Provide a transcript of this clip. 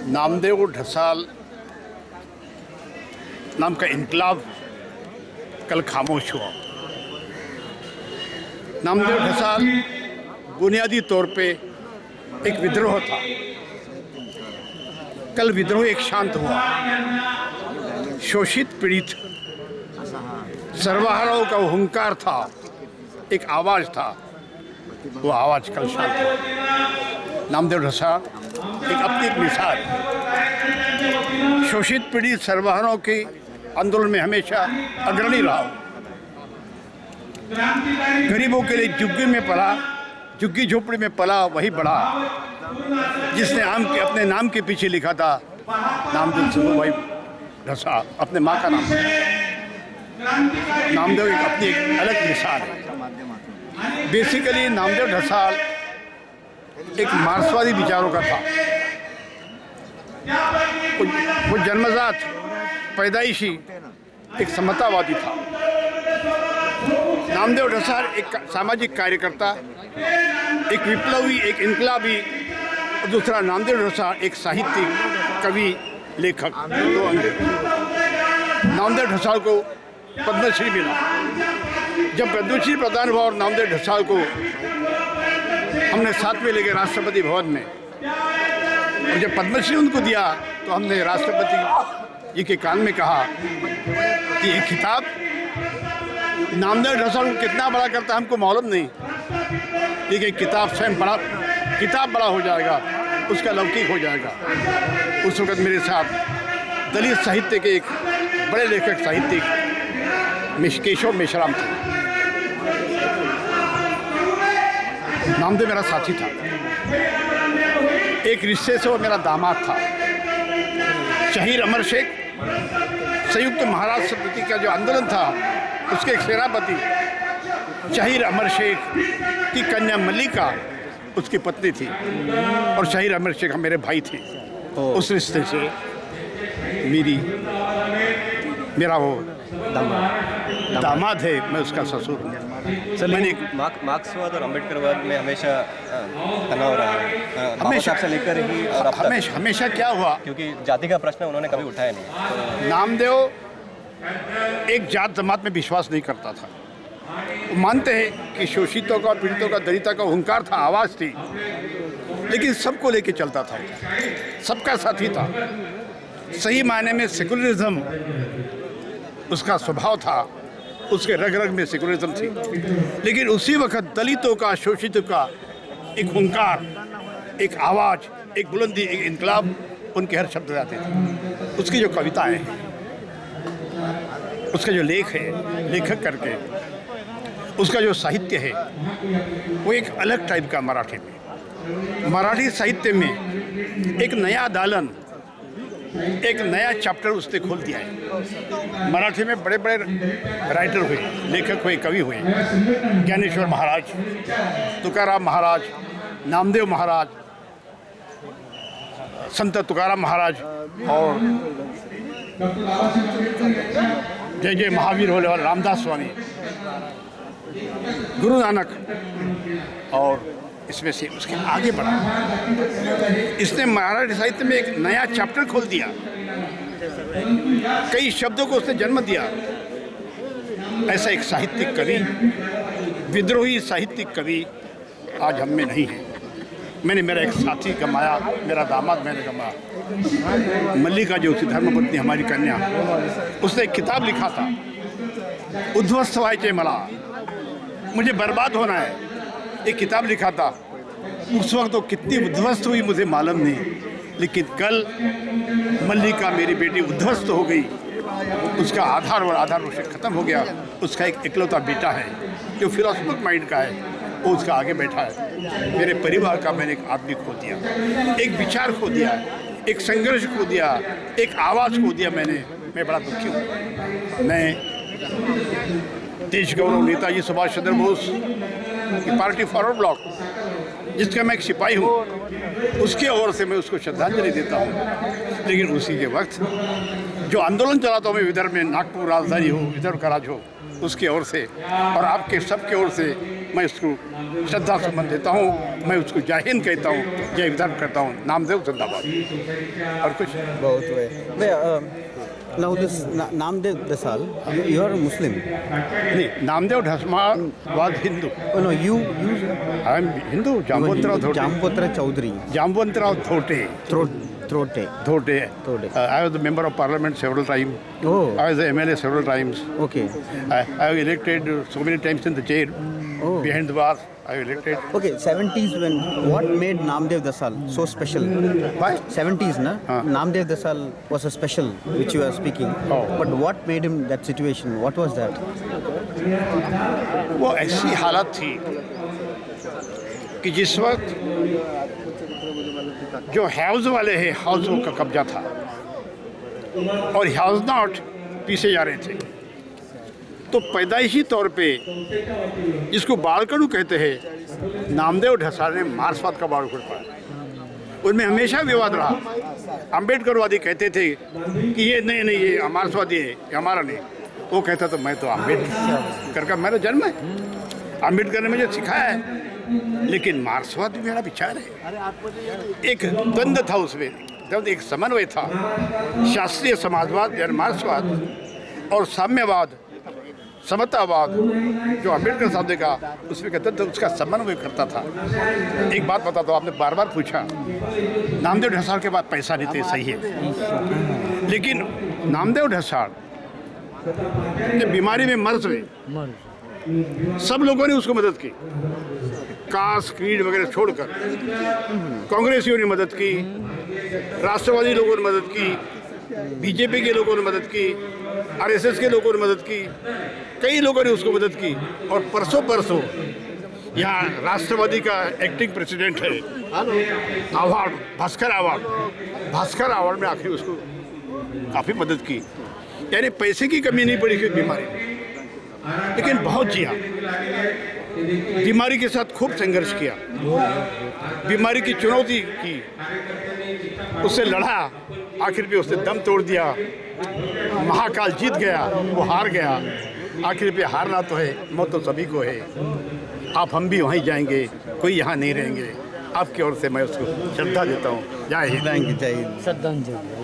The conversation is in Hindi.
नामदेव ढसाल नाम का इनकलाब कल खामोश हुआ। नामदेव ढसाल बुनियादी तौर पे एक विद्रोह था। कल विद्रोह एक शांत हुआ। शोषित पीड़ित सर्वहाराओं का वो हुंकार था, एक आवाज़ था, वो आवाज़ कल शांत हुआ। नामदेव ढसाल एक अपनी एक मिसाल। शोषित पीड़ित सर्वहाराओं के आंदोलन में हमेशा अग्रणी रहा। गरीबों के लिए झुग्गी में पला, झुग्गी झोपड़ी में पला वही बड़ा, जिसने अपने नाम के पीछे लिखा था नामदेव भाई ढसाल, अपने माँ का नाम। नामदेव एक अपनी एक अलग मिसाल है। बेसिकली नामदेव ढसाल एक मार्क्सवादी विचारों का था। वो जन्मजात पैदाइशी एक समतावादी था। नामदेव ढसाल एक सामाजिक कार्यकर्ता, एक विप्लवी, एक इनकलाबी, और दूसरा नामदेव ढसाल एक साहित्यिक, कवि, लेखक, दो अंग। नामदेव ढसाल को पद्मश्री मिला। जब पद्मश्री प्रदान हुआ और नामदेव ढसाल को हमने साथ में लेके राष्ट्रपति भवन में, और जब पद्मश्री उनको दिया तो हमने राष्ट्रपति जी के कान में कहा कि ये खिताब नामदेव ढसाल को कितना बड़ा करता है हमको मालूम नहीं, लेकिन किताब स्वयं बड़ा हो जाएगा, उसका लौकिक हो जाएगा। उस वक्त मेरे साथ दलित साहित्य के एक बड़े लेखक साहित्यिक केशव मेश्राम थे। नामदेव मेरा साथी था, एक रिश्ते से वो मेरा दामाद था। शहीद अमर शेख संयुक्त महाराष्ट्र समिति का जो आंदोलन था, उसके एक सेनापति शहीद अमर शेख की कन्या मल्लिका उसकी पत्नी थी, और शहीद अमर शेख मेरे भाई थे। उस रिश्ते से मेरा वो दामाद है, मैं उसका ससुर हूँ। सर, मैंने मार्क्सवाद और अम्बेडकरवाद में हमेशा तनाव रहा है, हमेशा से लेकर ही, और अब तक हमेशा क्या हुआ, क्योंकि जाति का प्रश्न उन्होंने कभी उठाया नहीं। नामदेव एक जात जमात में विश्वास नहीं करता था। वो मानते हैं कि शोषितों का, पीड़ितों का, दलिता का हुंकार था, आवाज़ थी, लेकिन सबको लेके चलता था, सबका साथी था। सही मायने में सेकुलरिज्म उसका स्वभाव था, उसके रग रग में सेकुलरिज्म थी। लेकिन उसी वक्त दलितों का, शोषितों का एक हुंकार, एक आवाज़, एक बुलंदी, एक इनकलाब उनके हर शब्द आते थे। उसकी जो कविताएं हैं, उसका जो लेख है, लेखक करके उसका जो साहित्य है, वो एक अलग टाइप का मराठी में। मराठी साहित्य में एक नया दालन, एक नया चैप्टर उसने खोल दिया है। मराठी में बड़े बड़े राइटर हुए, लेखक हुए, कवि हुए। ज्ञानेश्वर महाराज, तुकाराम महाराज, नामदेव महाराज, संत तुकाराम महाराज, और जय जय महावीर होने वाले रामदास स्वामी, गुरु नानक, और इसमें से उसके आगे बढ़ा। इसने मराठी साहित्य में एक नया चैप्टर खोल दिया। कई शब्दों को उसने जन्म दिया। ऐसा एक साहित्यिक कवि, विद्रोही साहित्यिक कवि आज हम में नहीं है। मैंने मेरा एक साथी गंवाया, मेरा दामाद मैंने गंवाया। मल्लिका जो उसकी धर्मपत्नी, हमारी कन्या, उसने एक किताब लिखा था, उद्ध्वस्त व्हायचे मला, मुझे बर्बाद होना है। एक किताब लिखा था। उस वक्त तो कितनी उद्ध्वस्त हुई मुझे मालूम नहीं, लेकिन कल मल्लिका मेरी बेटी उद्ध्वस्त हो गई। उसका आधार उससे ख़त्म हो गया। उसका एक इकलौता बेटा है जो फिलोसफिक माइंड का है, वो उसका आगे बैठा है। मेरे परिवार का मैंने एक आदमी खो दिया, एक विचार खो दिया, एक संघर्ष खो दिया, एक आवाज़ खो दिया। मैं बड़ा दुखी हूँ। मैं देश गौरव नेताजी सुभाष चंद्र बोस की पार्टी फॉरवर्ड ब्लॉक, जिसका मैं एक सिपाही हूँ, उसकी ओर से मैं उसको श्रद्धांजलि देता हूँ। लेकिन उसी के वक्त जो आंदोलन चलाता हूँ मैं विदर्भ में, नागपुर राजधानी हो, विदर्भ का राज हो, उसकी ओर से और आपके सबके ओर से मैं उसको श्रद्धा सुमन देता हूँ, मैं उसको जय हिंद कहता हूँ, जय विधान करता हूँ। नामदेव जिंदाबाद। और कुछ बहुत हुए। Now this Namdev Dasal, you are a Muslim. नहीं, Namdev Dhasal was Hindu. Oh no, you I am Hindu. Jambuvantrao Dhote. Jampotra Chaudhary. Jambuvantrao Dhote. Throte. Dhote. Thote. I was the member of parliament several times. Oh. I was the MLA several times. Okay. I was elected so many times in the jail. Oh. Behind the bars, I was elected. Okay, 70s when what made Namdev Dasal so special? Why? 70s, na? Namdev Dasal was a special, which you are speaking. Oh. But what made him that situation? What was that? वो ऐसी हालत थी कि जिस वक्त जो हाउस वाले हैं, हाउसों का कब्जा था और हाउस नॉट पीछे जा रहे थे, तो पैदाइशी तौर पे जिसको बालकड़ू कहते हैं, नामदेव ढसाल ने मार्क्सवाद का बालकड़ू पढ़ा। उनमें हमेशा विवाद रहा। अम्बेडकरवादी कहते थे कि ये नहीं ये मार्क्सवादी है, ये हमारा नहीं। वो कहता तो मैं तो अम्बेडकर का मेरा जन्म है, अम्बेडकर ने मुझे सिखाया है, लेकिन मार्क्सवाद मेरा विचार है। एक द्वंद्व था उसमें, जब एक समन्वय था शास्त्रीय समाजवाद यानी मार्क्सवाद और साम्यवाद समतावाद जो अम्बेडकर साहब ने कहा, उसमें कहते थे उसका समन्वय करता था। एक बात बता दो, आपने बार बार पूछा, नामदेव ढसाल के बाद पैसा नहीं थे, सही है, लेकिन नामदेव ढसाल जब बीमारी में मर गए, सब लोगों ने उसको मदद की, कास्ट क्रीड वगैरह छोड़कर। कांग्रेसियों ने मदद की, राष्ट्रवादी लोगों ने मदद की, बीजेपी के लोगों ने मदद की, आरएसएस के लोगों ने मदद की, कई लोगों ने उसको मदद की। और परसों यहाँ राष्ट्रवादी का एक्टिंग प्रेसिडेंट है, अवार्ड भास्कर अवार्ड में आखिर उसको काफ़ी मदद की। यानी पैसे की कमी नहीं पड़ी फिर बीमारी में, लेकिन बहुत जिया, बीमारी के साथ खूब संघर्ष किया, बीमारी की चुनौती की, उससे लड़ा, आखिर भी उसने दम तोड़ दिया। महाकाल जीत गया, वो हार गया। आखिर पे हारना तो है, मौत तो सभी को है। आप हम भी वहीं जाएंगे, कोई यहाँ नहीं रहेंगे। आपकी ओर से मैं उसको श्रद्धा देता हूँ। जय Hind. Thank you, Jai Hind. श्रद्धांजलि।